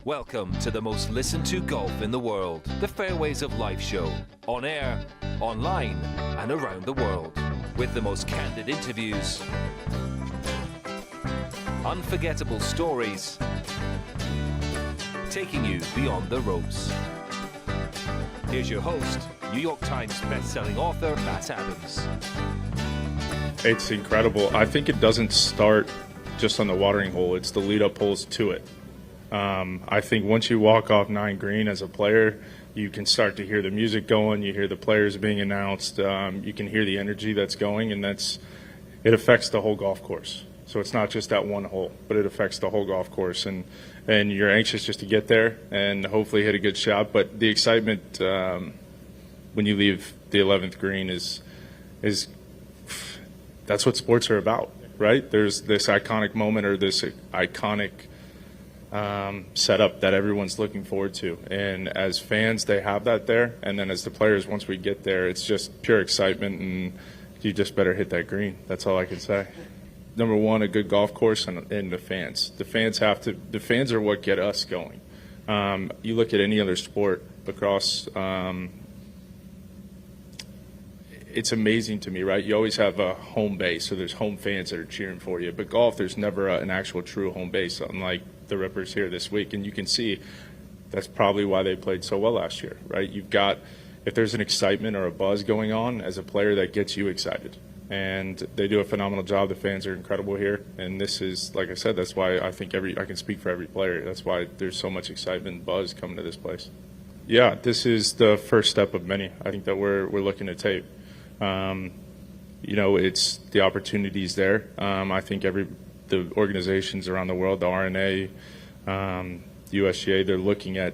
Welcome to the most listened to golf in the world, the Fairways of Life show, on air, online, and around the world, with the most candid interviews, unforgettable stories, taking you beyond the ropes. Here's your host, New York Times best-selling author, Matt Adams. It's incredible. I think it doesn't start just on the watering hole. It's the lead-up holes to it. I think once you walk off 9 green as a player, you can start to hear the music going. You hear the players being announced. You can hear the energy that's going, and it affects the whole golf course. So it's not just that one hole, but it affects the whole golf course. And you're anxious just to get there and hopefully hit a good shot. But the excitement when you leave the 11th green is that's what sports are about, right? There's this iconic moment or this iconic setup that everyone's looking forward to. And as fans, they have that there. And then as the players, once we get there, it's just pure excitement, and you just better hit that green. That's all I can say. Number one, a good golf course and the fans. The fans are what get us going. You look at any other sport, lacrosse, it's amazing to me, right? You always have a home base, so there's home fans that are cheering for you. But golf, there's never an actual true home base, unlike the Rippers here this week. And you can see that's probably why they played so well last year, right? You've got, if there's an excitement or a buzz going on as a player, that gets you excited. And they do a phenomenal job. The fans are incredible here. And this is, like I said, that's why I think I can speak for every player. That's why there's so much excitement and buzz coming to this place. Yeah, this is the first step of many, I think, that we're looking to take. It's the opportunities there. I think the organizations around the world, the RNA, the USGA, they're looking at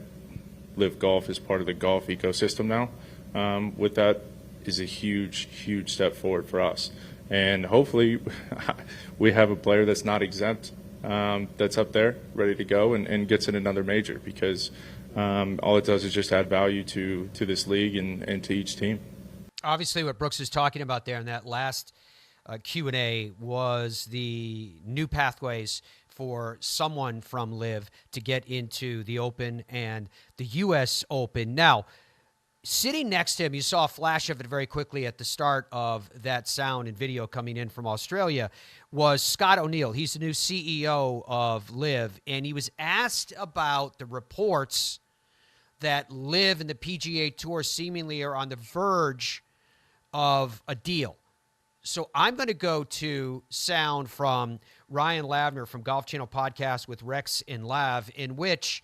LIV Golf as part of the golf ecosystem now. With that is a huge, huge step forward for us. And hopefully we have a player that's not exempt, that's up there ready to go and gets in another major, because all it does is just add value to this league and to each team. Obviously, what Brooks is talking about there in that last Q&A was the new pathways for someone from LIV to get into the Open and the U.S. Open. Now, sitting next to him, you saw a flash of it very quickly at the start of that sound and video coming in from Australia, was Scott O'Neill. He's the new CEO of LIV, and he was asked about the reports that LIV and the PGA Tour seemingly are on the verge of a deal. So I'm going to go to sound from Ryan Lavner from Golf Channel Podcast with Rex and Lav, in which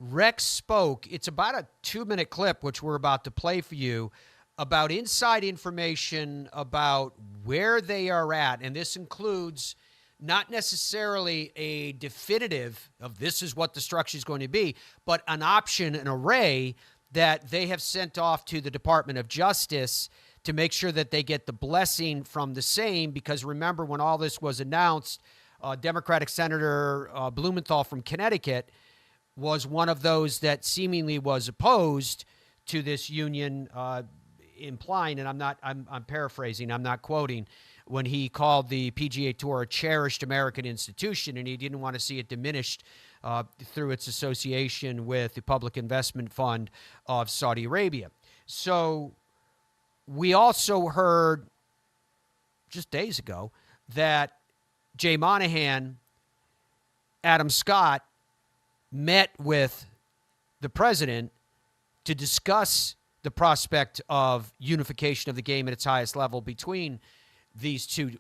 Rex spoke. It's about a 2-minute clip, which we're about to play for you, about inside information about where they are at. And this includes not necessarily a definitive of this is what the structure is going to be, but an option, an array that they have sent off to the Department of Justice to make sure that they get the blessing from the same. Because remember, when all this was announced, Democratic Senator Blumenthal from Connecticut was one of those that seemingly was opposed to this union, implying, and I'm paraphrasing, I'm not quoting, when he called the PGA Tour a cherished American institution, and he didn't want to see it diminished through its association with the Public Investment Fund of Saudi Arabia. So we also heard just days ago that Jay Monahan, Adam Scott, met with the president to discuss the prospect of unification of the game at its highest level between these two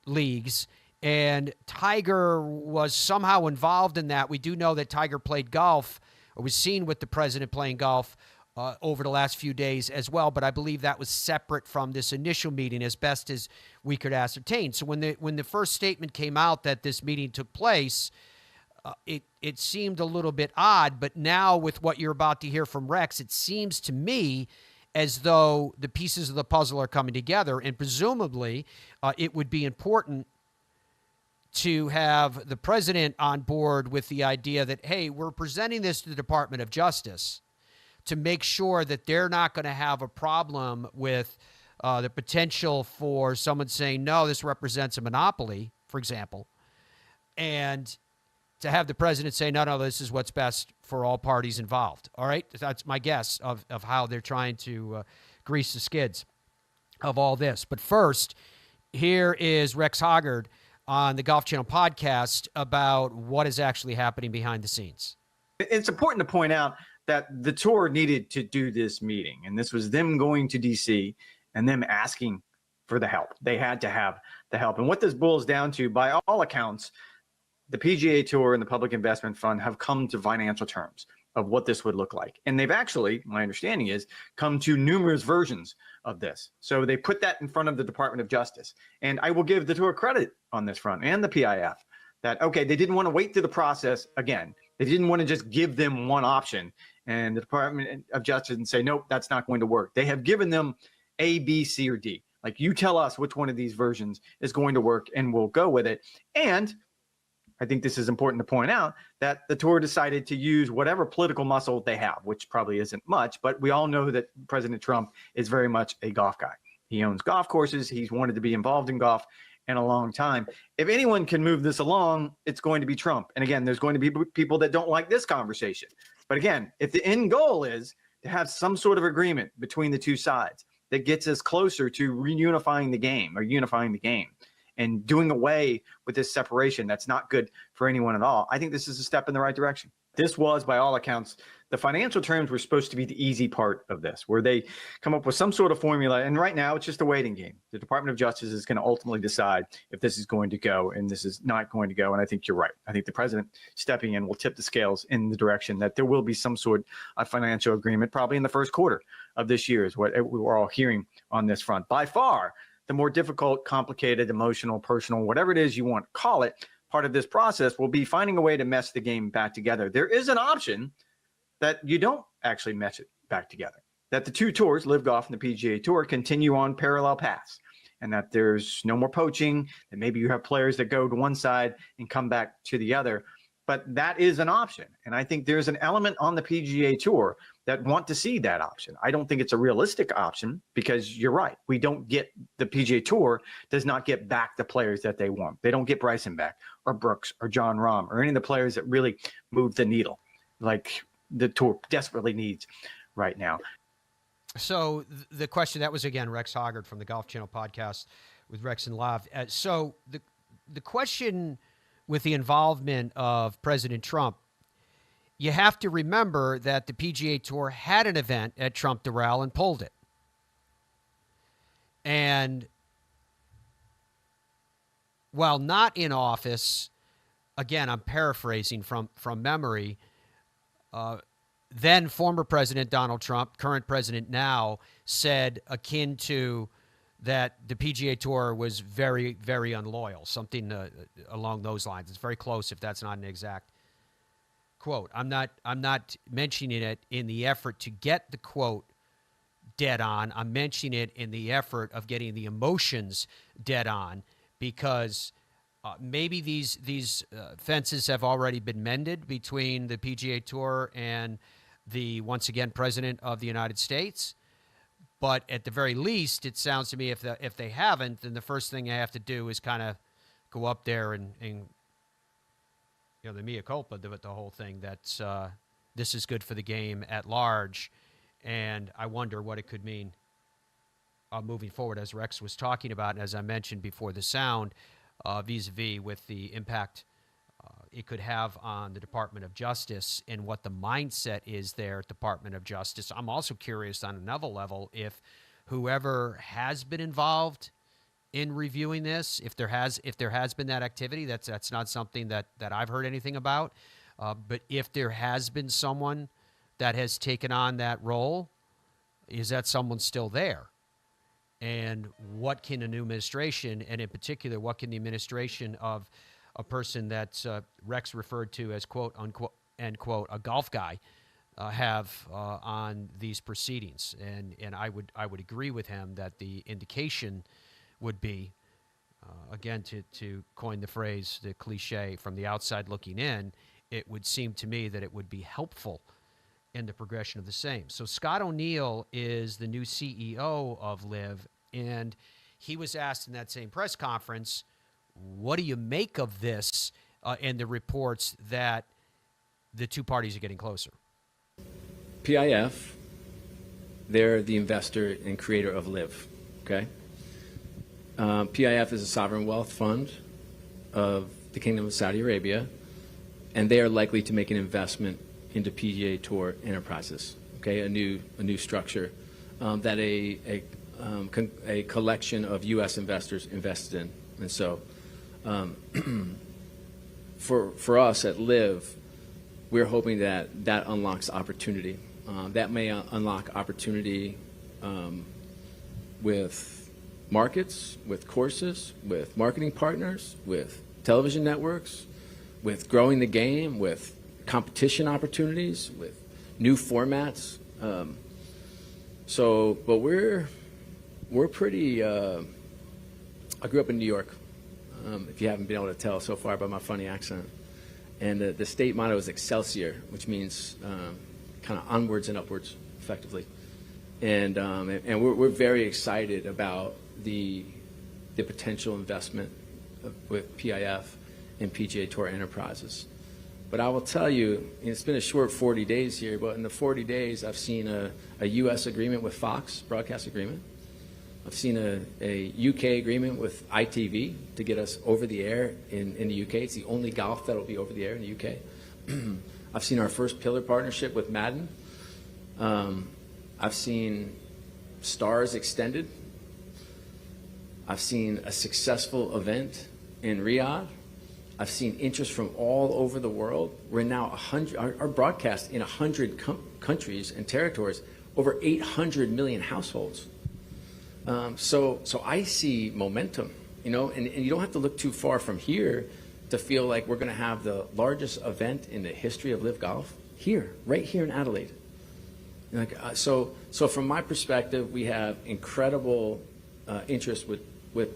leagues. And Tiger was somehow involved in that. We do know that Tiger played golf, or was seen with the president playing golf over the last few days as well. But I believe that was separate from this initial meeting, as best as we could ascertain. So when the first statement came out that this meeting took place, it seemed a little bit odd. But now with what you're about to hear from Rex, it seems to me as though the pieces of the puzzle are coming together. And presumably it would be important to have the president on board with the idea that, hey, we're presenting this to the Department of Justice to make sure that they're not going to have a problem with the potential for someone saying, no, this represents a monopoly, for example, and to have the president say, no, this is what's best for all parties involved. All right? That's my guess of how they're trying to grease the skids of all this. But first, here is Rex Hoggard on the Golf Channel podcast about what is actually happening behind the scenes. It's important to point out that the tour needed to do this meeting, and this was them going to DC and them asking for the help. They had to have the help. And what this boils down to, by all accounts, the PGA Tour and the Public Investment Fund have come to financial terms of what this would look like. And they've actually, my understanding is, come to numerous versions of this. So they put that in front of the Department of Justice. And I will give the tour credit on this front and the PIF that, okay, they didn't want to wait through the process again. They didn't want to just give them one option and the Department of Justice and say, nope, that's not going to work. They have given them A, B, C, or D. Like, you tell us which one of these versions is going to work and we'll go with it. And I think this is important to point out that the tour decided to use whatever political muscle they have, which probably isn't much, but we all know that President Trump is very much a golf guy. He owns golf courses. He's wanted to be involved in golf in a long time. If anyone can move this along, it's going to be Trump. And again, there's going to be people that don't like this conversation. But again, if the end goal is to have some sort of agreement between the two sides that gets us closer to reunifying the game or unifying the game and doing away with this separation that's not good for anyone at all, I think this is a step in the right direction. This was, by all accounts, the financial terms were supposed to be the easy part of this, where they come up with some sort of formula. And right now, it's just a waiting game. The Department of Justice is going to ultimately decide if this is going to go and this is not going to go. And I think you're right. I think the president stepping in will tip the scales in the direction that there will be some sort of financial agreement, probably in the first quarter of this year, is what we were all hearing on this front. By far, the more difficult, complicated, emotional, personal, whatever it is you want to call it, part of this process will be finding a way to mesh the game back together. There is an option that you don't actually mesh it back together, that the two tours, LIV Golf and the PGA Tour, continue on parallel paths, and that there's no more poaching, that maybe you have players that go to one side and come back to the other. But that is an option. And I think there's an element on the PGA Tour that want to see that option. I don't think it's a realistic option because you're right. We don't get, the PGA Tour does not get back the players that they want. They don't get Bryson back or Brooks or John Rahm or any of the players that really move the needle like the tour desperately needs right now. So the question, that was, again, Rex Hoggard from the Golf Channel podcast with Rex and Live. So the question with the involvement of President Trump, you have to remember that the PGA Tour had an event at Trump Doral and pulled it. And while not in office, again, I'm paraphrasing from memory, then former President Donald Trump, current president now, said akin to that the PGA Tour was very, very unloyal, something along those lines. It's very close if that's not an exact quote. I'm not mentioning it in the effort to get the quote dead on. I'm mentioning it in the effort of getting the emotions dead on, because maybe these fences have already been mended between the PGA Tour and the, once again, President of the United States. But at the very least, it sounds to me if they haven't, then the first thing they have to do is kind of go up there and you know, the mea culpa, the whole thing, that's this is good for the game at large. And I wonder what it could mean moving forward, as Rex was talking about, and as I mentioned before the sound, vis-a-vis with the impact it could have on the Department of Justice and what the mindset is there at Department of Justice. I'm also curious on another level if whoever has been involved in reviewing this, if there has been that activity, that's not something that I've heard anything about. But if there has been someone that has taken on that role, is that someone still there? And what can a new administration, and in particular, what can the administration of a person that Rex referred to as, quote, unquote, end quote, a golf guy, have on these proceedings? And I would agree with him that the indication would be, again, to coin the phrase, the cliche, from the outside looking in, it would seem to me that it would be helpful in the progression of the same. So Scott O'Neill is the new CEO of LIV, and he was asked in that same press conference, what do you make of this and the reports that the two parties are getting closer? PIF, they're the investor and creator of LIV, okay? PIF is a sovereign wealth fund of the Kingdom of Saudi Arabia, and they are likely to make an investment into PGA Tour Enterprises, okay, a new structure that a collection of U.S. investors invested in. And so for us at LIV, we're hoping that unlocks opportunity. That may unlock opportunity with markets, with courses, with marketing partners, with television networks, with growing the game, with competition opportunities, with new formats. But we're pretty. I grew up in New York. If you haven't been able to tell so far by my funny accent, and the state motto is Excelsior, which means kind of onwards and upwards, effectively. And we're very excited about the potential investment with PIF and PGA Tour Enterprises. But I will tell you, it's been a short 40 days here, but in the 40 days, I've seen a U.S. agreement with Fox, broadcast agreement. I've seen a UK agreement with ITV to get us over the air in the UK. It's the only golf that will be over the air in the UK. I've seen our first pillar partnership with Madden. I've seen Stars extended. I've seen a successful event in Riyadh. I've seen interest from all over the world. We're now our broadcast in 100 countries and territories, over 800 million households. So I see momentum, and you don't have to look too far from here to feel like we're going to have the largest event in the history of LIV Golf here, right here in Adelaide. So from my perspective, we have incredible interest with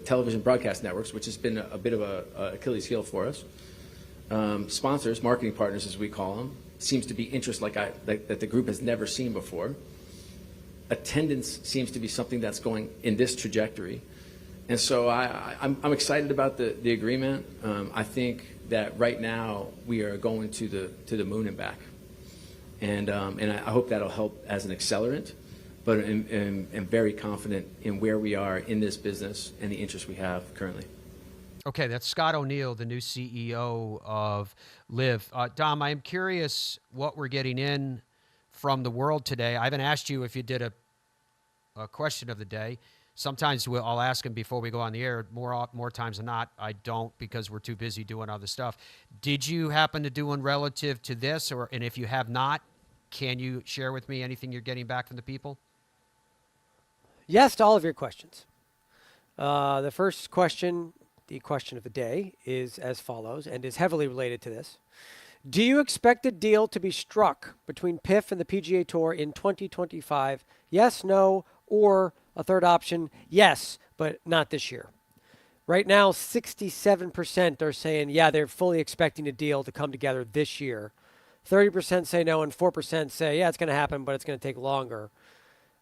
television broadcast networks, which has been a bit of a Achilles heel for us. Sponsors, marketing partners as we call them, seems to be interest that the group has never seen before. Attendance seems to be something that's going in this trajectory. And so I'm excited about the agreement. I think that right now we are going to the moon and back. And I hope that'll help as an accelerant, but I'm very confident in where we are in this business and the interest we have currently. Okay, that's Scott O'Neill, the new CEO of LIV. Dom, I'm curious what we're getting in from the world today. I haven't asked you if you did a question of the day. Sometimes I'll ask him before we go on the air. More times than not, I don't, because we're too busy doing other stuff. Did you happen to do one relative to this, and if you have not, can you share with me anything you're getting back from the people? Yes to all of your questions. The first question, the question of the day, is as follows, and is heavily related to this. Do you expect a deal to be struck between PIF and the PGA Tour in 2025? Yes, no, or a third option, yes, but not this year. Right now, 67% are saying, yeah, they're fully expecting a deal to come together this year. 30% say no, and 4% say, yeah, it's going to happen, but it's going to take longer.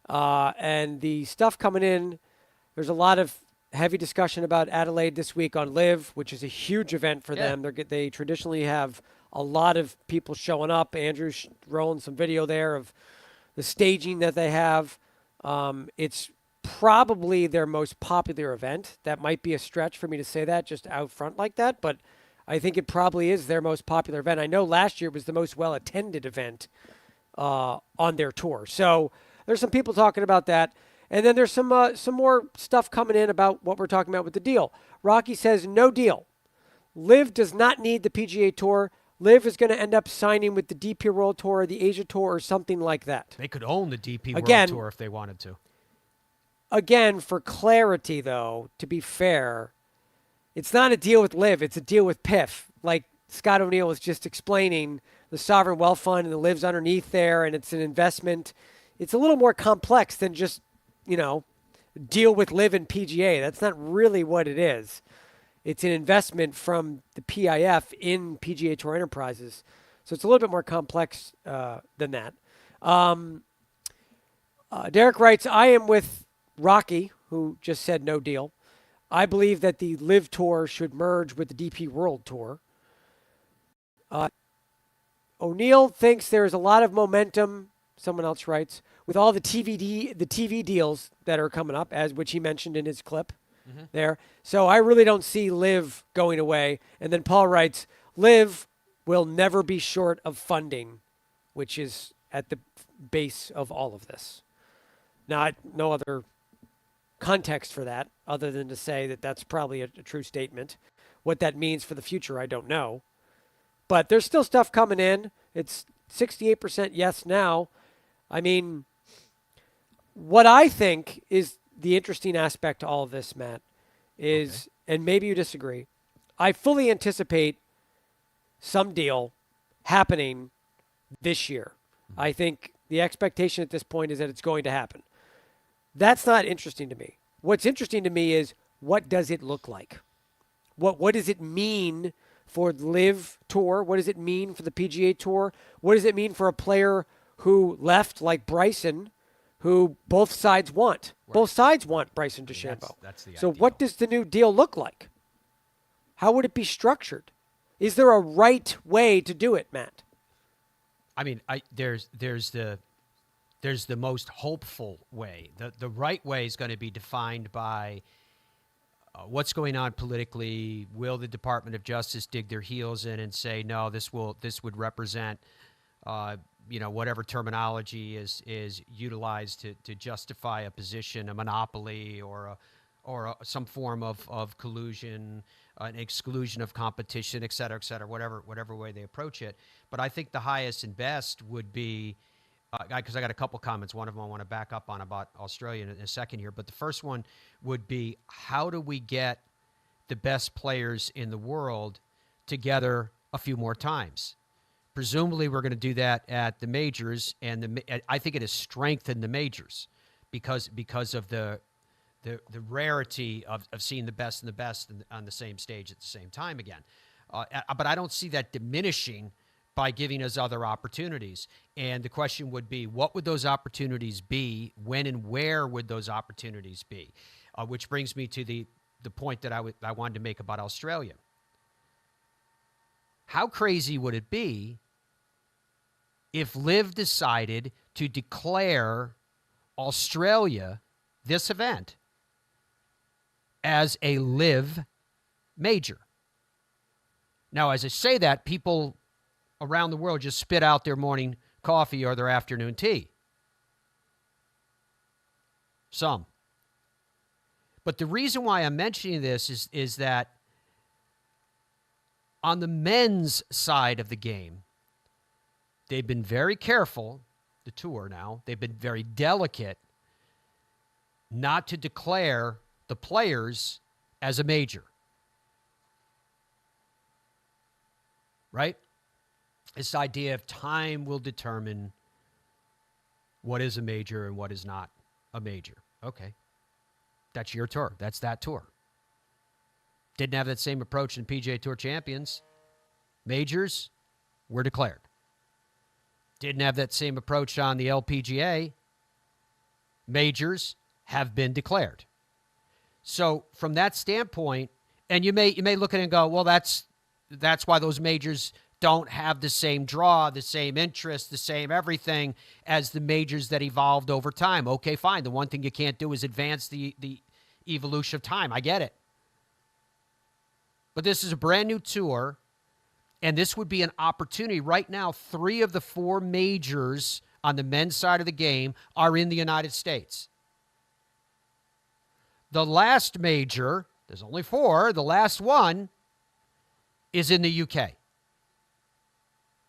And the stuff coming in, there's a lot of heavy discussion about Adelaide this week on LIV, which is a huge event for them. They traditionally have a lot of people showing up. Andrew's rolling some video there of the staging that they have. It's probably their most popular event. That might be a stretch for me to say that just out front like that, but I think it probably is their most popular event. I know last year was the most well-attended event on their tour. So there's some people talking about that. And then there's some more stuff coming in about what we're talking about with the deal. Rocky says, no deal. LIV does not need the PGA Tour. LIV is going to end up signing with the DP World Tour, the Asia Tour, or something like that. They could own the DP World Tour if they wanted to. Again, for clarity, though, to be fair, it's not a deal with LIV. It's a deal with PIF. Like Scott O'Neill was just explaining, the Sovereign Wealth Fund and the LIV's underneath there, and it's an investment. It's a little more complex than just, deal with LIV and PGA. That's not really what it is. It's an investment from the PIF in PGA Tour Enterprises. So it's a little bit more complex than that. Derek writes, I am with Rocky, who just said no deal. I believe that the LIV Tour should merge with the DP World Tour. O'Neill thinks there's a lot of momentum, someone else writes, with all the TV deals that are coming up, as which he mentioned in his clip there. So I really don't see LIV going away. And then Paul writes, LIV will never be short of funding, which is at the base of all of this. No other context for that other than to say that that's probably a true statement. What that means for the future, I don't know. But there's still stuff coming in. It's 68% yes now. I mean, what I think is the interesting aspect to all of this, Matt, is, and maybe you disagree, I fully anticipate some deal happening this year. I think the expectation at this point is that it's going to happen. That's not interesting to me. What's interesting to me is, what does it look like? What does it mean for the LIV Tour? What does it mean for the PGA Tour? What does it mean for a player who left like Bryson, who both sides want? Right. Both sides want Bryson DeChambeau. That's the so ideal. What does the new deal look like? How would it be structured? Is there a right way to do it, Matt? I mean, there's the most hopeful way. The right way is going to be defined by what's going on politically. Will the Department of Justice dig their heels in and say, no, this would represent whatever terminology is utilized to justify a position, a monopoly, or some form of collusion, an exclusion of competition, et cetera, whatever way they approach it. But I think the highest and best would be, because I got a couple comments. One of them I want to back up on about Australia in a second here. But the first one would be, how do we get the best players in the world together a few more times? Presumably, we're going to do that at the majors, and I think it has strengthened the majors because of the rarity of seeing the best and the best on the same stage at the same time again. But I don't see that diminishing by giving us other opportunities. And the question would be, what would those opportunities be? When and where would those opportunities be? Which brings me to the point that I wanted to make about Australia. How crazy would it be if LIV decided to declare Australia, this event, as a LIV major? Now, as I say that, people around the world just spit out their morning coffee or their afternoon tea. Some. But the reason why I'm mentioning this is that on the men's side of the game, they've been very careful, the tour now, they've been very delicate not to declare the players as a major. Right? This idea of time will determine what is a major and what is not a major. Okay. That's your tour. That's that tour. Didn't have that same approach in PGA Tour Champions. Majors were declared. Didn't have that same approach on the LPGA. Majors have been declared. So from that standpoint, and you may look at it and go, well, that's why those majors don't have the same draw, the same interest, the same everything as the majors that evolved over time. Okay, fine. The one thing you can't do is advance the evolution of time. I get it. But this is a brand new tour, and this would be an opportunity. Right now, 3 of the 4 majors on the men's side of the game are in the United States. The last major, there's only 4, the last one is in the UK.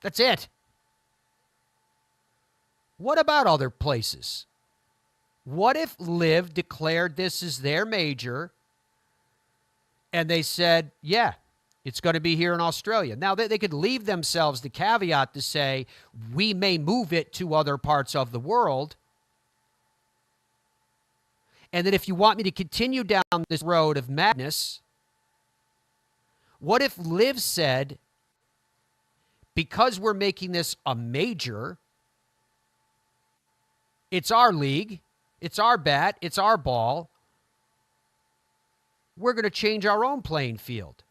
That's it. What about other places? What if LIV declared this as their major and they said, yeah, it's going to be here in Australia? Now, they could leave themselves the caveat to say, we may move it to other parts of the world. And that if you want me to continue down this road of madness, what if LIV said, because we're making this a major, it's our league, it's our bat, it's our ball, we're going to change our own playing field,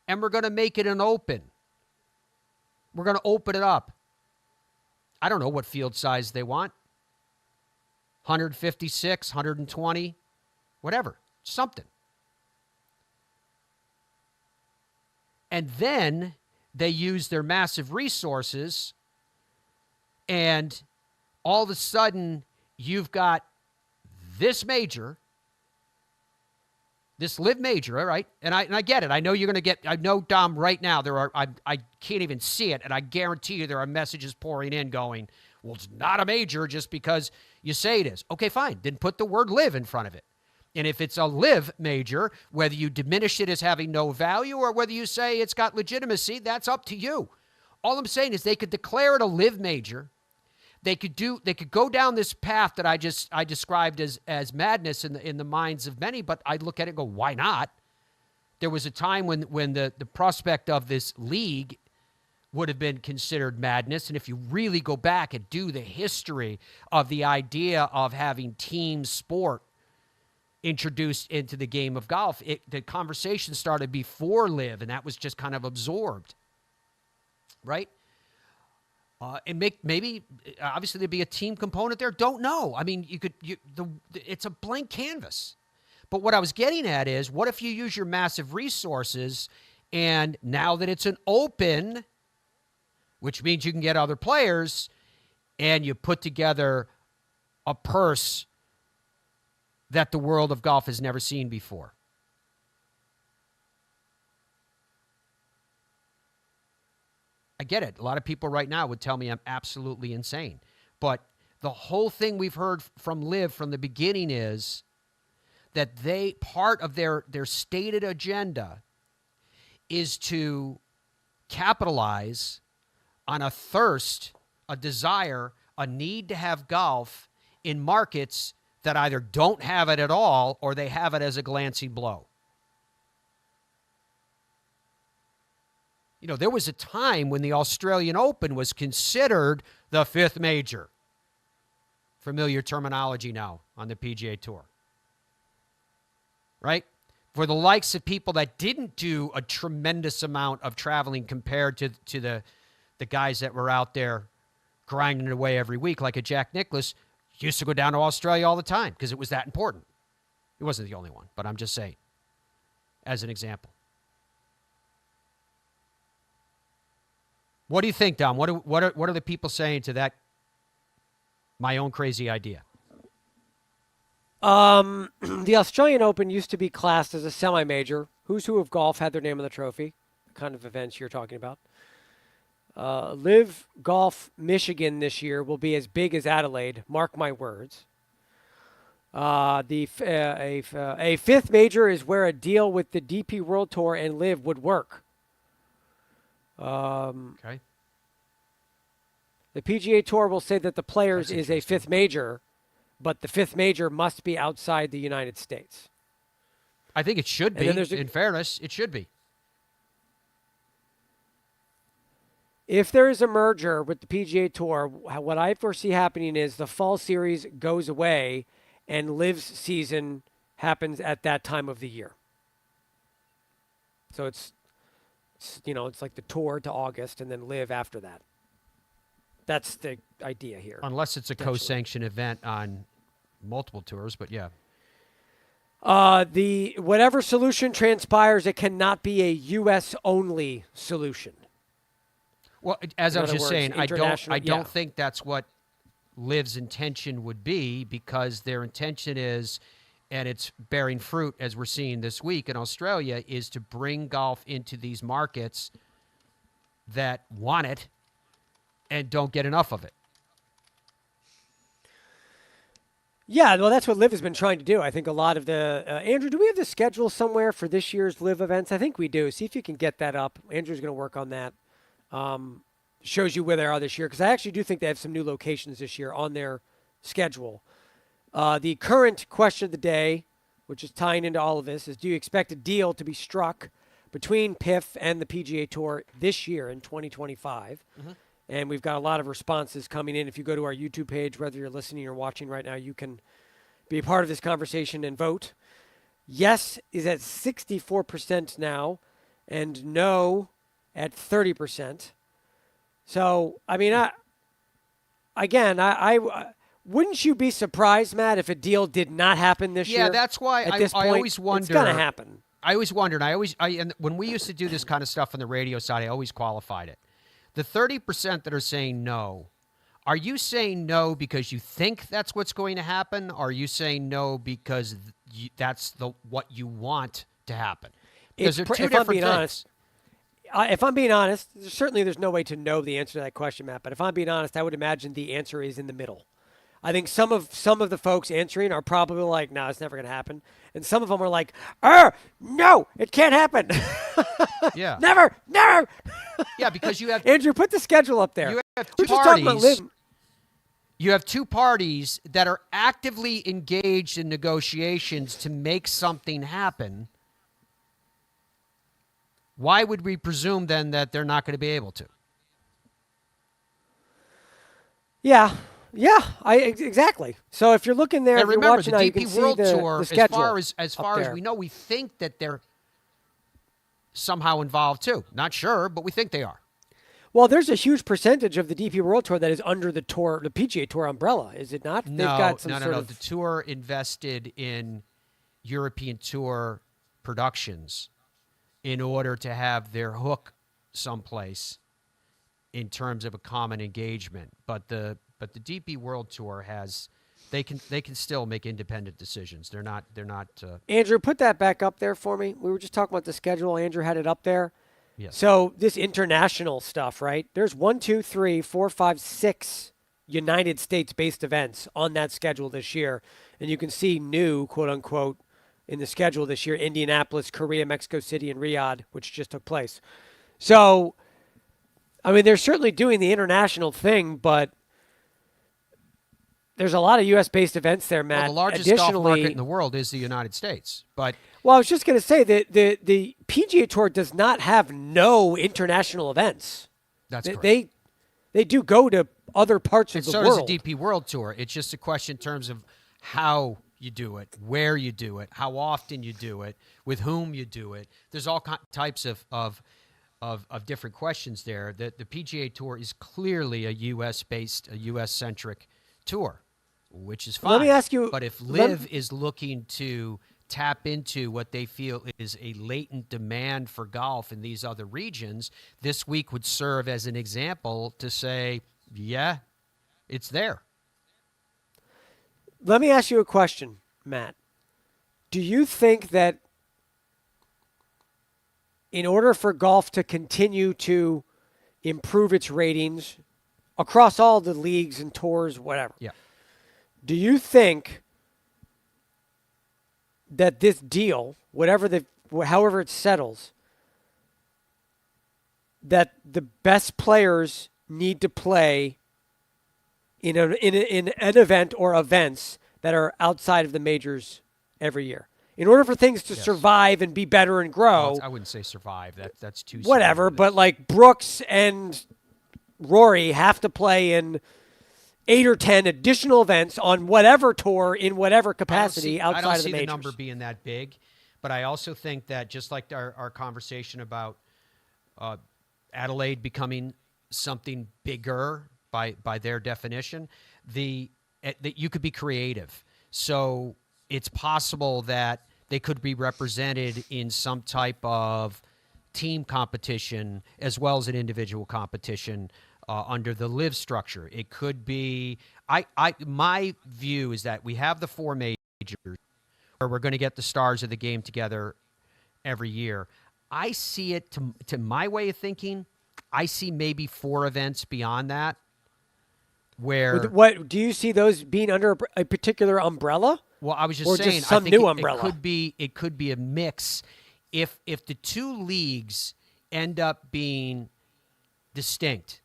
and we're going to make it an open. We're going to open it up. I don't know what field size they want. 156, 120, whatever, something. And then they use their massive resources, and all of a sudden you've got this major, this LIV major, all right? And I get it. I know you're going to get, I know, Dom, right now, I can't even see it, and I guarantee you there are messages pouring in going, well, it's not a major just because you say it is. Okay, fine. Then put the word LIV in front of it. And if it's a LIV major, whether you diminish it as having no value or whether you say it's got legitimacy, that's up to you. All I'm saying is they could declare it a LIV major. They could go down this path that I described as madness in the minds of many, but I look at it and go, why not? There was a time when the prospect of this league would have been considered madness. And if you really go back and do the history of the idea of having team sport introduced into the game of golf, the conversation started before LIV, and that was just kind of absorbed, right? And maybe obviously there'd be a team component there. Don't know. I mean, it's a blank canvas. But what I was getting at is, what if you use your massive resources, and now that it's an open, which means you can get other players, and you put together a purse that the world of golf has never seen before. I get it. A lot of people right now would tell me I'm absolutely insane. But the whole thing we've heard from LIV from the beginning is that part of their stated agenda is to capitalize on a thirst, a desire, a need to have golf in markets that either don't have it at all or they have it as a glancing blow. You know, there was a time when the Australian Open was considered the fifth major. Familiar terminology now on the PGA Tour. Right? For the likes of people that didn't do a tremendous amount of traveling compared to the guys that were out there grinding away every week, like a Jack Nicklaus, used to go down to Australia all the time because it was that important. It wasn't the only one, but I'm just saying, as an example. What do you think, Dom? What are the people saying to that, my own crazy idea? The Australian Open used to be classed as a semi-major. Who's Who of Golf had their name on the trophy. The kind of events you're talking about. LIV Golf Michigan this year will be as big as Adelaide. Mark my words. A fifth major is where a deal with the DP World Tour and LIV would work. Okay. The PGA Tour will say that the Players is a fifth major, but the fifth major must be outside the United States. I think it should be. In fairness, it should be. If there is a merger with the PGA Tour, what I foresee happening is the fall series goes away and LIV's season happens at that time of the year. So it's like the tour to August and then LIV after that. That's the idea here. Unless it's a co-sanctioned event on multiple tours, but yeah. Whatever solution transpires, it cannot be a U.S. only solution. Well, as I was just saying, I don't think that's what LIV's intention would be, because their intention is, and it's bearing fruit as we're seeing this week in Australia, is to bring golf into these markets that want it and don't get enough of it. Yeah, well, that's what LIV has been trying to do. I think a lot of the Andrew, do we have the schedule somewhere for this year's LIV events? I think we do. See if you can get that up. Andrew's going to work on that. Shows you where they are this year, because I actually do think they have some new locations this year on their schedule. The current question of the day, which is tying into all of this, is do you expect a deal to be struck between PIF and the PGA Tour this year in 2025? Mm-hmm. And we've got a lot of responses coming in. If you go to our YouTube page, whether you're listening or watching right now, you can be a part of this conversation and vote. Yes is at 64% now, and no at 30%. So, I mean, I wouldn't you be surprised, Matt, if a deal did not happen this year? Yeah, that's why at this I point, always wonder. It's going to happen. I always wondered. And when we used to do this kind of stuff on the radio side, I always qualified it. The 30% that are saying no, are you saying no because you think that's what's going to happen? Or are you saying no because that's what you want to happen? Because they're two different things. If I'm being honest, certainly there's no way to know the answer to that question, Matt. But if I'm being honest, I would imagine the answer is in the middle. I think some of the folks answering are probably like, "No, it's never going to happen," and some of them are like, no, it can't happen." Yeah, never. Yeah, because you have Andrew, put the schedule up there. You have We're two just talking about parties. LIV. You have two parties that are actively engaged in negotiations to make something happen. Why would we presume then that they're not going to be able to? Yeah, exactly. So if you're looking there, And if you're remember, watching the now, you DP can see World the Tour, schedule as up far as there. we know, we think that they're somehow involved too. Not sure, but we think they are. Well, there's a huge percentage of the DP World Tour that is under the PGA Tour umbrella, is it not? They've got some sort of... The tour invested in European Tour Productions in order to have their hook someplace in terms of a common engagement. But the DP World Tour they can still make independent decisions. They're not. Andrew, put that back up there for me. We were just talking about the schedule. Andrew had it up there. Yes. So this international stuff, right? There's 1, 2, 3, 4, 5, 6 United States-based events on that schedule this year, and you can see new, quote unquote, in the schedule this year: Indianapolis, Korea, Mexico City, and Riyadh, which just took place. So, I mean, they're certainly doing the international thing, but there's a lot of U.S.-based events there, Matt. Well, the largest golf market in the world is the United States. But well, I was just going to say that the PGA Tour does not have no international events. That's correct. They do go to other parts of the world. And so does the DP World Tour. It's just a question in terms of how you do it, where you do it, how often you do it, with whom you do it. There's all types of different questions there. The PGA Tour is clearly a U.S.-based, a U.S.-centric tour, which is fine. Let me ask you. But if LIV is looking to tap into what they feel is a latent demand for golf in these other regions, this week would serve as an example to say, yeah, it's there. Let me ask you a question, Matt. Do you think that in order for golf to continue to improve its ratings across all the leagues and tours, whatever, do you think that this deal, however it settles, that the best players need to play in an event or events that are outside of the majors every year in order for things to survive and be better and grow? Well, I wouldn't say survive. That's too whatever. But like Brooks and Rory have to play in 8 or 10 additional events on whatever tour in whatever capacity outside of the majors. I don't see the number being that big, but I also think that just like our conversation about Adelaide becoming something bigger by their definition, that you could be creative. So it's possible that they could be represented in some type of team competition as well as an individual competition under the LIV structure. It could be. My view is that we have the 4 majors where we're going to get the stars of the game together every year. I see it to my way of thinking. I see maybe 4 events beyond that. Where what do you see those being under a particular umbrella? Well, I was just or saying, just some I think new umbrella. It could be a mix. If the 2 leagues end up being distinct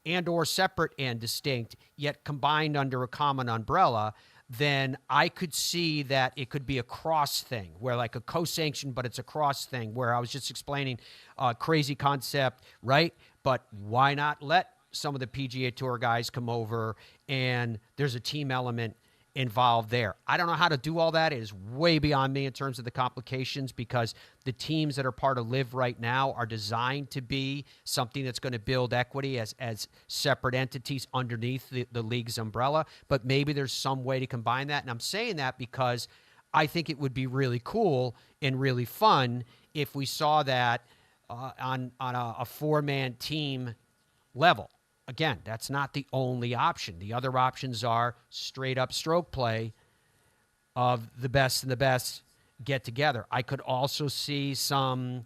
and or separate and distinct, yet combined under a common umbrella, then I could see that it could be a cross thing, where like a co-sanction, but it's a cross thing, where I was just explaining a crazy concept, right? But why not let some of the PGA Tour guys come over and there's a team element involved there. I don't know how to do all that. It is way beyond me in terms of the complications, because the teams that are part of LIV right now are designed to be something that's going to build equity as separate entities underneath the league's umbrella. But maybe there's some way to combine that. And I'm saying that because I think it would be really cool and really fun if we saw that on a four-man team level. Again, that's not the only option. The other options are straight-up stroke play of the best and the best get together. I could also see some,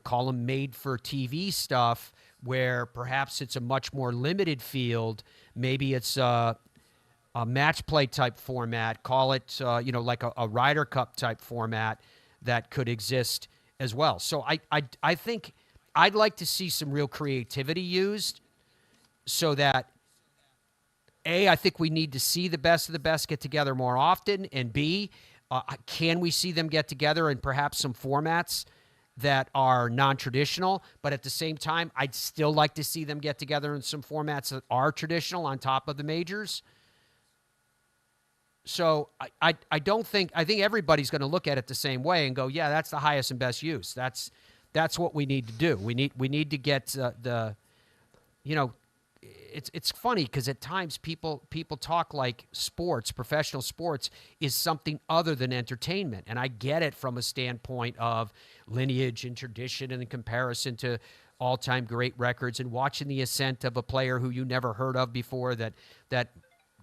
call them made-for-TV stuff where perhaps it's a much more limited field. Maybe it's a match play type format. Call it, like a Ryder Cup type format that could exist as well. So I think I'd like to see some real creativity used, so that, A, I think we need to see the best of the best get together more often, and B, can we see them get together in perhaps some formats that are non-traditional, but at the same time, I'd still like to see them get together in some formats that are traditional on top of the majors. So I think everybody's going to look at it the same way and go, yeah, that's the highest and best use. That's what we need to do. We need to get It's funny because at times people talk like sports, professional sports, is something other than entertainment. And I get it from a standpoint of lineage and tradition and in comparison to all-time great records and watching the ascent of a player who you never heard of before that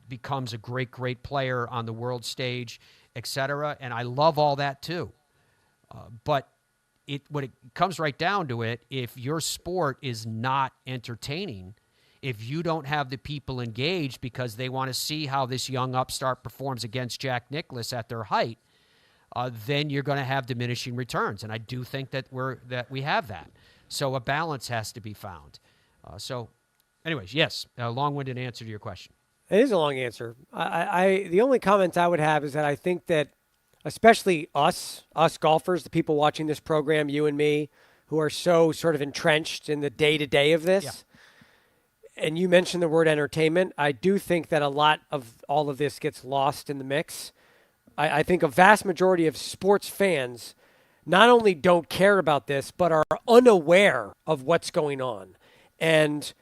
becomes a great, great player on the world stage, etc. And I love all that too. But when it comes right down to it, if your sport is not entertaining, if you don't have the people engaged because they want to see how this young upstart performs against Jack Nicklaus at their height, then you're going to have diminishing returns. And I do think that we have that. So a balance has to be found. Anyways, yes, a long-winded answer to your question. It is a long answer. The only comments I would have is that I think that, especially us golfers, the people watching this program, you and me, who are so sort of entrenched in the day-to-day of this. Yeah. And you mentioned the word entertainment. I do think that a lot of all of this gets lost in the mix. I think a vast majority of sports fans not only don't care about this, but are unaware of what's going on. And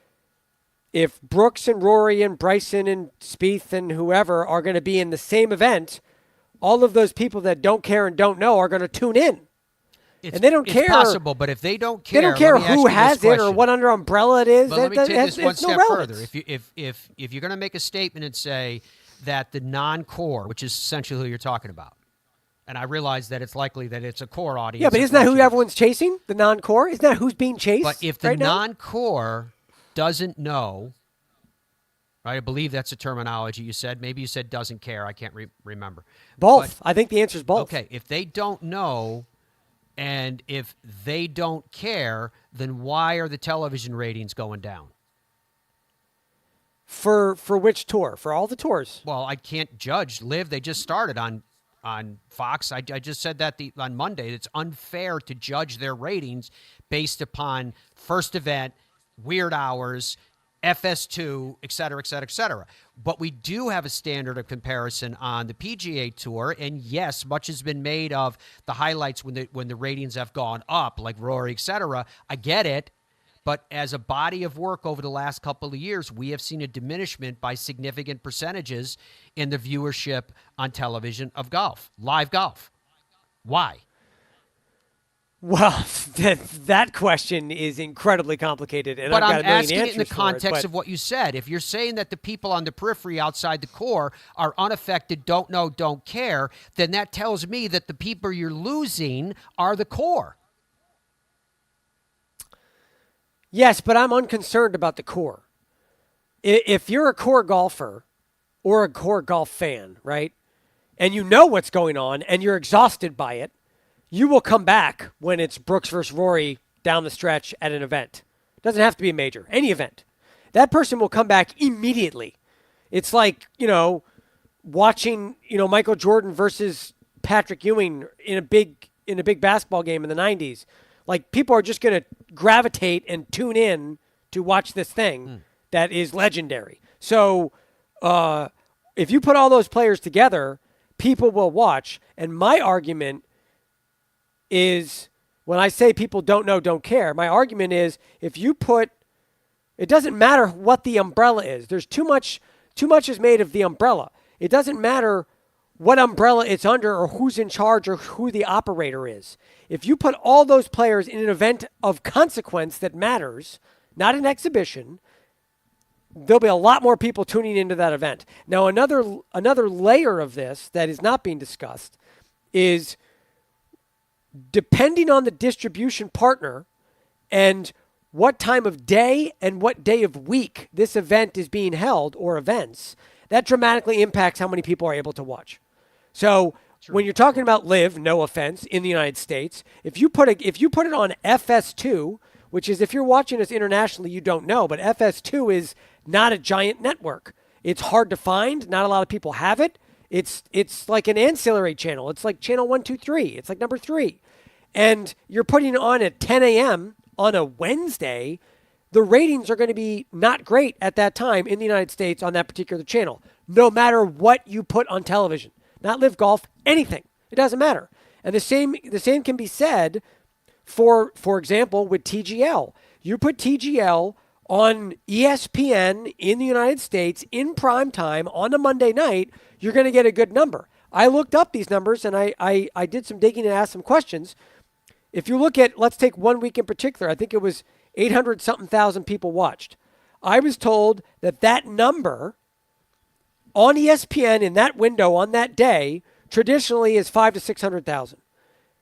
if Brooks and Rory and Bryson and Spieth and whoever are going to be in the same event, all of those people that don't care and don't know are going to tune in. And they don't care. It's possible, but if they don't care who has it or what under umbrella it is. But let me take this one step further. If you're going to make a statement and say that the non-core, which is essentially who you're talking about, and I realize that it's likely that it's a core audience. Yeah, but isn't that who everyone's chasing? The non-core? Isn't that who's being chased? But if the non-core doesn't know, right? I believe that's a terminology you said. Maybe you said doesn't care. I can't remember. Both. I think the answer is both. Okay, if they don't know. And if they don't care, then why are the television ratings going down? For which tour? For all the tours? Well, I can't judge. LIV, they just started on Fox. I just said that on Monday. It's unfair to judge their ratings based upon first event, weird hours, FS2, et cetera, et cetera, et cetera. But we do have a standard of comparison on the PGA Tour, and yes, much has been made of the highlights when the ratings have gone up, like Rory, et cetera. I get it, but as a body of work over the last couple of years, we have seen a diminishment by significant percentages in the viewership on television of golf, live golf. Why? Well, that question is incredibly complicated, and but I've got I'm a million asking it in the context of what you said. If you're saying that the people on the periphery outside the core are unaffected, don't know, don't care, then that tells me that the people you're losing are the core. Yes, but I'm unconcerned about the core. If you're a core golfer or a core golf fan, right, and you know what's going on and you're exhausted by it, you will come back when it's Brooks versus Rory down the stretch at an event. It doesn't have to be a major, any event. That person will come back immediately. It's like, watching, Michael Jordan versus Patrick Ewing in a big basketball game in the 90s. Like, people are just going to gravitate and tune in to watch this thing that is legendary. So if you put all those players together, people will watch. And my argument is, when I say people don't know, don't care, my argument is if you put, it doesn't matter what the umbrella is. There's too much is made of the umbrella. It doesn't matter what umbrella it's under or who's in charge or who the operator is. If you put all those players in an event of consequence that matters, not an exhibition, there'll be a lot more people tuning into that event. Now, another layer of this that is not being discussed is, depending on the distribution partner and what time of day and what day of week this event is being held, or events, that dramatically impacts how many people are able to watch. So when you're talking about LIV, no offense, in the United States, if you put it on FS2, which is, if you're watching us internationally, you don't know, but FS2 is not a giant network. It's hard to find. Not a lot of people have it. It's like an ancillary channel. It's like channel 1, 2, 3. It's like number 3. And you're putting it on at 10 a.m. on a Wednesday. The ratings are going to be not great at that time in the United States on that particular channel, no matter what you put on television. Not LIV Golf, anything. It doesn't matter. And the same can be said for example, with TGL. You put TGL on ESPN in the United States in prime time on a Monday night, you're going to get a good number. I looked up these numbers, and I did some digging and asked some questions. If you look at, let's take 1 week in particular, I think it was 800-something thousand people watched. I was told that number on ESPN in that window on that day traditionally is 500,000 to 600,000.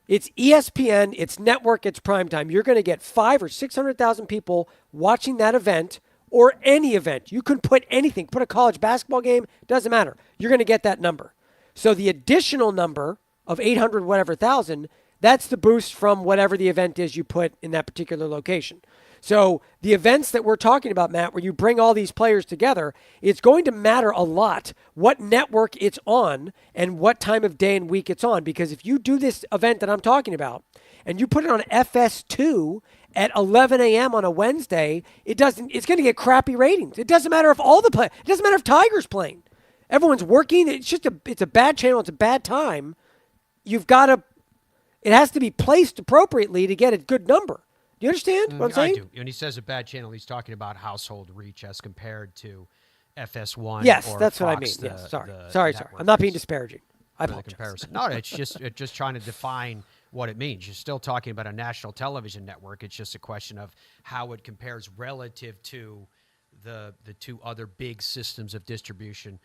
It's ESPN, it's network, it's primetime. You're going to get 500,000 or 600,000 people watching that event, or any event. You can put anything, put a college basketball game, doesn't matter. You're going to get that number. So the additional number of 800 whatever thousand, that's the boost from whatever the event is you put in that particular location. So the events that we're talking about, Matt, where you bring all these players together, it's going to matter a lot what network it's on and what time of day and week it's on. Because if you do this event that I'm talking about and you put it on FS2 at 11 a.m. on a Wednesday, it's going to get crappy ratings. It doesn't matter if it doesn't matter if Tiger's playing. Everyone's working. It's a bad channel. It's a bad time. It has to be placed appropriately to get a good number. Do you understand what I'm saying? I do. When he says a bad channel, he's talking about household reach as compared to FS1. Yes, or that's Fox, what I mean. Yes, sorry. I'm not being disparaging. I apologize. No, it's just trying to define what it means. You're still talking about a national television network. It's just a question of how it compares relative to the two other big systems of distribution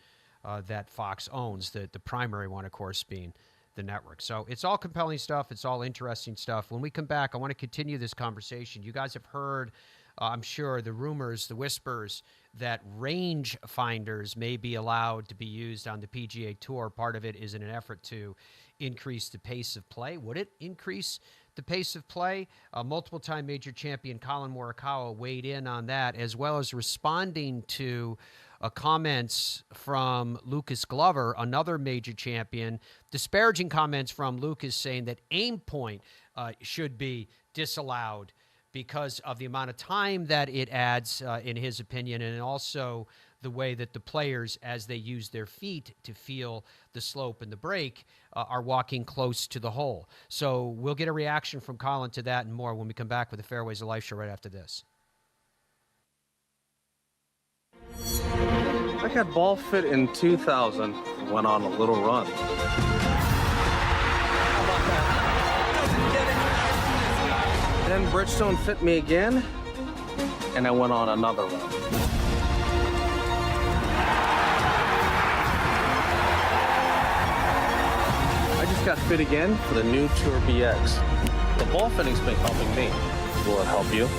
that Fox owns. The primary one, of course, being the network. So it's all compelling stuff. It's all interesting stuff. When we come back, I want to continue this conversation. You guys have heard, I'm sure, the rumors, the whispers that range finders may be allowed to be used on the PGA Tour. Part of it is in an effort to increase the pace of play. Would it increase the pace of play? Multiple-time major champion Colin Morikawa weighed in on that, as well as responding to comments from Lucas Glover, another major champion, disparaging comments from Lucas saying that aimpoint should be disallowed because of the amount of time that it adds, in his opinion, and also the way that the players, as they use their feet to feel the slope and the break, are walking close to the hole. So we'll get a reaction from Colin to that and more when we come back with the Fairways of Life show right after this. I got ball fit in 2000, went on a little run. Then Bridgestone fit me again, and I went on another run. I just got fit again for the new Tour BX. The ball fitting's been helping me. Will it help you?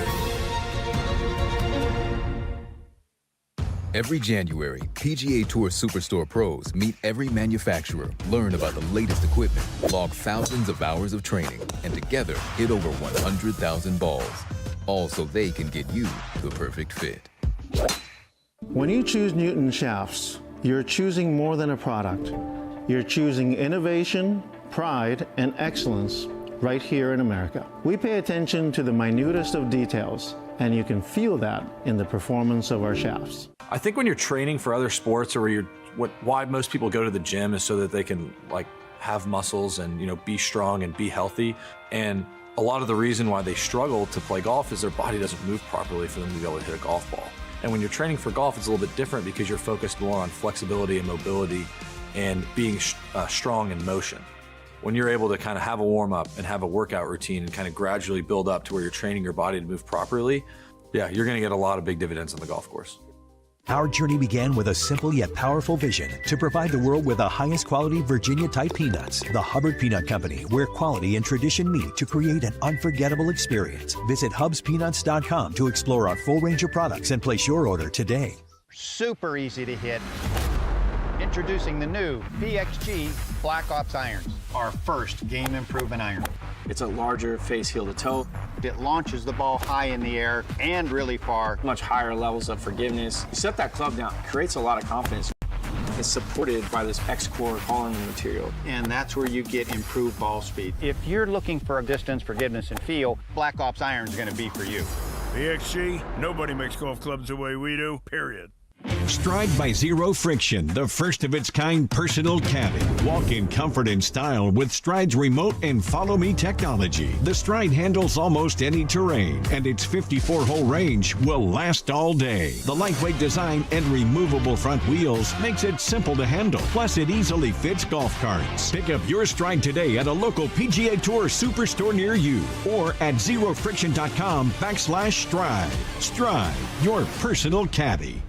Every January, PGA Tour Superstore pros meet every manufacturer, learn about the latest equipment, log thousands of hours of training, and together hit over 100,000 balls. All so they can get you the perfect fit. When you choose Newton shafts, you're choosing more than a product. You're choosing innovation, pride, and excellence right here in America. We pay attention to the minutest of details, and you can feel that in the performance of our shafts. I think when you're training for other sports or you're why most people go to the gym is so that they can like have muscles and, you know, be strong and be healthy. And a lot of the reason why they struggle to play golf is their body doesn't move properly for them to be able to hit a golf ball. And when you're training for golf, it's a little bit different because you're focused more on flexibility and mobility and being strong in motion. When you're able to kind of have a warm up and have a workout routine and kind of gradually build up to where you're training your body to move properly, yeah, you're going to get a lot of big dividends on the golf course. Our journey began with a simple yet powerful vision to provide the world with the highest quality Virginia-type peanuts. The Hubbard Peanut Company, where quality and tradition meet to create an unforgettable experience. Visit hubspeanuts.com to explore our full range of products and place your order today. Super easy to hit. Introducing the new PXG Black Ops irons, our first game improvement iron. It's a larger face heel to toe. It launches the ball high in the air and really far. Much higher levels of forgiveness. You set that club down, creates a lot of confidence. It's supported by this X-Core polymer material. And that's where you get improved ball speed. If you're looking for a distance, forgiveness, and feel, Black Ops iron is going to be for you. PXG, nobody makes golf clubs the way we do, period. Stride by Zero Friction, the first of its kind personal caddy. Walk in comfort and style with Stride's remote and follow me technology. The Stride handles almost any terrain, and its 54-hole range will last all day. The lightweight design and removable front wheels makes it simple to handle. Plus, it easily fits golf carts. Pick up your Stride today at a local PGA Tour Superstore near you or at zerofriction.com/Stride. Stride, your personal caddy.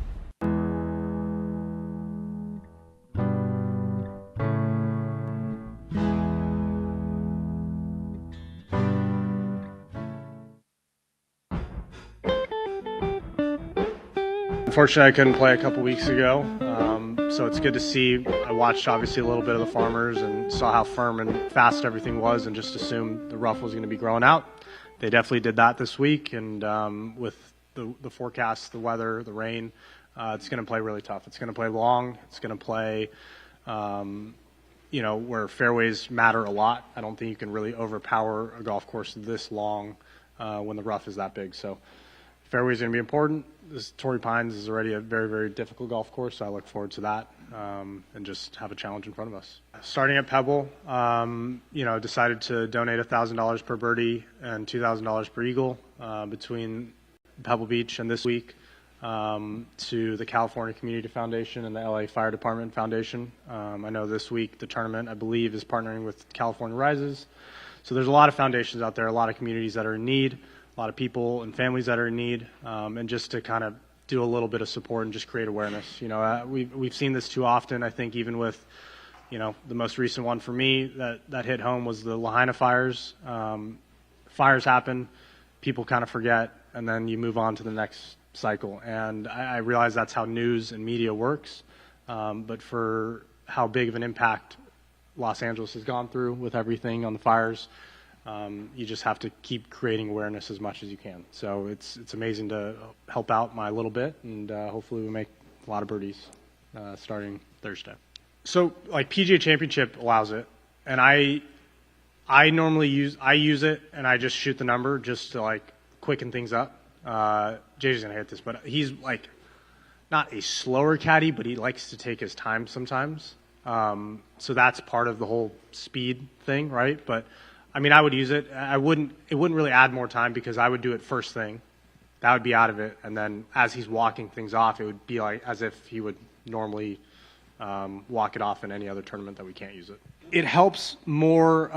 Unfortunately, I couldn't play a couple weeks ago, so it's good to see. I watched obviously a little bit of the Farmers and saw how firm and fast everything was and just assumed the rough was going to be growing out. They definitely did that this week, and with the forecast, the weather, the rain, it's going to play really tough. It's going to play long. It's going to play, where fairways matter a lot. I don't think you can really overpower a golf course this long when the rough is that big. So fairways are going to be important. This Torrey Pines is already a very, very difficult golf course, so I look forward to that and just have a challenge in front of us. Starting at Pebble, decided to donate $1,000 per birdie and $2,000 per eagle between Pebble Beach and this week to the California Community Foundation and the LA Fire Department Foundation. I know this week the tournament, I believe, is partnering with California Rises. So there's a lot of foundations out there, a lot of communities that are in need, a lot of people and families that are in need, and just to kind of do a little bit of support and just create awareness. We've seen this too often. I think even with, the most recent one for me that hit home was the Lahaina fires. Fires happen, people kind of forget, and then you move on to the next cycle. And I realize that's how news and media works, but for how big of an impact Los Angeles has gone through with everything on the fires, you just have to keep creating awareness as much as you can. So it's amazing to help out my little bit, and hopefully we make a lot of birdies starting Thursday. So like PGA Championship allows it, and I normally use it and I just shoot the number just to like quicken things up. JJ's gonna hit this, but he's like not a slower caddy, but he likes to take his time sometimes. So that's part of the whole speed thing, right? But I mean, I would use it. It wouldn't really add more time because I would do it first thing. That would be out of it. And then as he's walking things off, it would be like as if he would normally walk it off in any other tournament that we can't use it. It helps more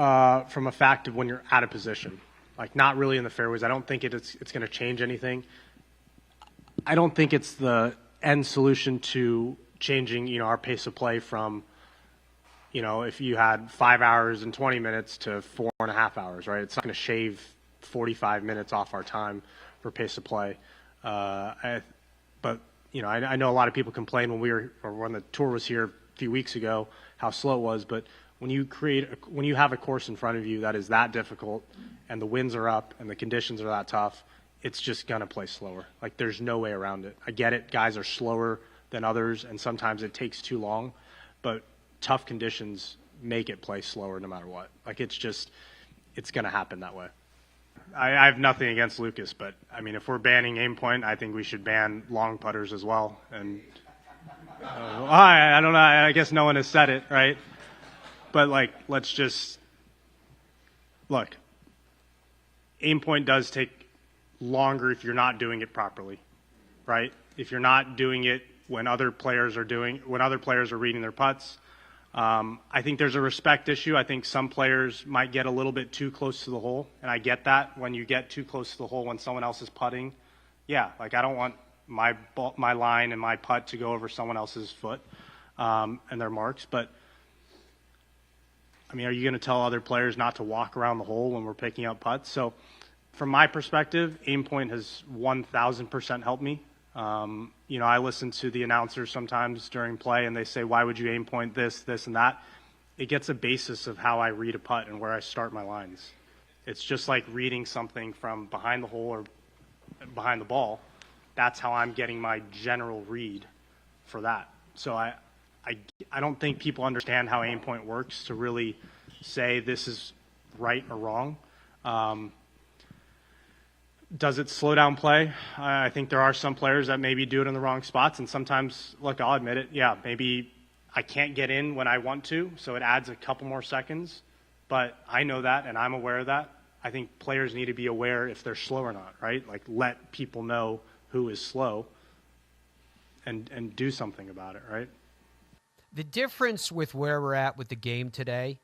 from a fact of when you're out of position, like not really in the fairways. I don't think it's going to change anything. I don't think it's the end solution to changing, our pace of play from, if you had 5 hours and 20 minutes to 4.5 hours, right? It's not going to shave 45 minutes off our time for pace of play. I know a lot of people complained when the tour was here a few weeks ago how slow it was, but when you have a course in front of you that is that difficult and the winds are up and the conditions are that tough, it's just going to play slower. Like there's no way around it. I get it. Guys are slower than others and sometimes it takes too long, but tough conditions make it play slower no matter what. Like it's going to happen that way. I have nothing against Lucas, but I mean, if we're banning aimpoint, I think we should ban long putters as well. And I don't know. I guess no one has said it, right? But, like, let's just look. Aimpoint does take longer if you're not doing it properly, right? If you're not doing it when other players are reading their putts. I think there's a respect issue. I think some players might get a little bit too close to the hole, and I get that. When you get too close to the hole when someone else is putting, yeah, like I don't want my line and my putt to go over someone else's foot and their marks. But I mean, are you going to tell other players not to walk around the hole when we're picking up putts? So from my perspective, Aimpoint has 1,000% helped me. You know, I listen to the announcers sometimes during play, and they say, why would you Aimpoint this, this, and that? It gets a basis of how I read a putt and where I start my lines. It's just like reading something from behind the hole or behind the ball. That's how I'm getting my general read for that. So I don't think people understand how Aimpoint works to really say this is right or wrong. Does it slow down play? I think there are some players that maybe do it in the wrong spots, and sometimes, look, I'll admit it, yeah, maybe I can't get in when I want to, so it adds a couple more seconds, but I know that and I'm aware of that. I think players need to be aware if they're slow or not, right? Like, let people know who is slow and do something about it, right? The difference with where we're at with the game today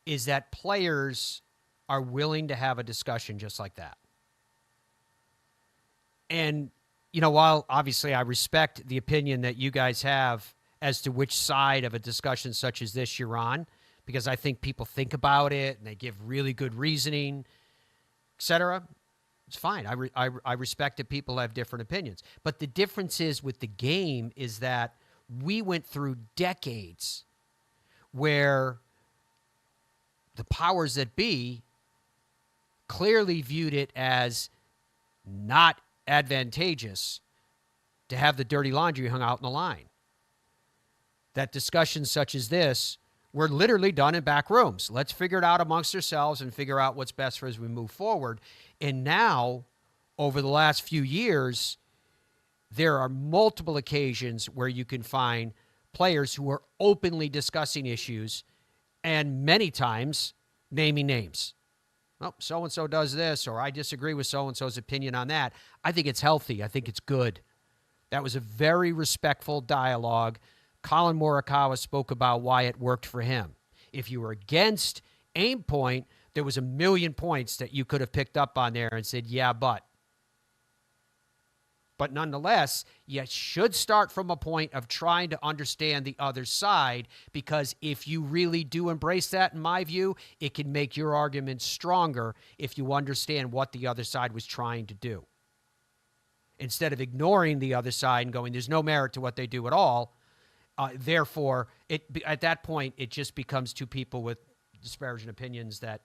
is that players are willing to have a discussion just like that. And, you know, while obviously I respect the opinion that you guys have as to which side of a discussion such as this you're on, because I think people think about it and they give really good reasoning, etc. It's fine. I respect that people have different opinions. But the difference is with the game is that we went through decades where the powers that be clearly viewed it as not advantageous to have the dirty laundry hung out in the line. That discussions such as this were literally done in back rooms. Let's figure it out amongst ourselves and figure out what's best for as we move forward. And now, over the last few years, there are multiple occasions where you can find players who are openly discussing issues and many times naming names. Oh, so-and-so does this, or I disagree with so-and-so's opinion on that. I think it's healthy. I think it's good. That was a very respectful dialogue. Colin Morikawa spoke about why it worked for him. If you were against Aimpoint, there was a million points that you could have picked up on there and said, yeah, but. But nonetheless, you should start from a point of trying to understand the other side, because if you really do embrace that, in my view, it can make your argument stronger if you understand what the other side was trying to do. Instead of ignoring the other side and going, there's no merit to what they do at all, therefore, at that point, it just becomes two people with disparaging opinions that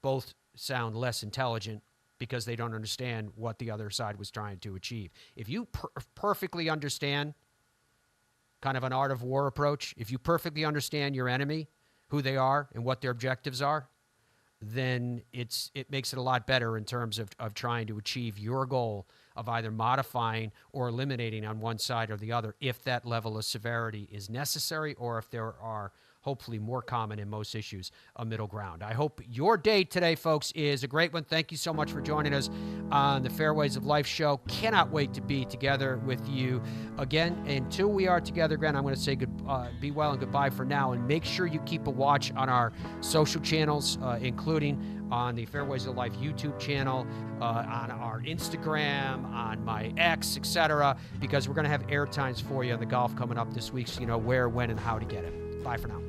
both sound less intelligent because they don't understand what the other side was trying to achieve. If you perfectly understand kind of an art of war approach, if you perfectly understand your enemy, who they are and what their objectives are, then it makes it a lot better in terms of trying to achieve your goal of either modifying or eliminating on one side or the other, if that level of severity is necessary, or if there are, hopefully more common in most issues, a middle ground. I hope your day today, folks, is a great one. Thank you so much for joining us on the Fairways of Life show. Cannot wait to be together with you again. Until we are together again, I'm going to say be well and goodbye for now. And make sure you keep a watch on our social channels, including on the Fairways of Life YouTube channel, on our Instagram, on my X, etc., because we're going to have air times for you on the golf coming up this week, so you know where, when, and how to get it. Bye for now.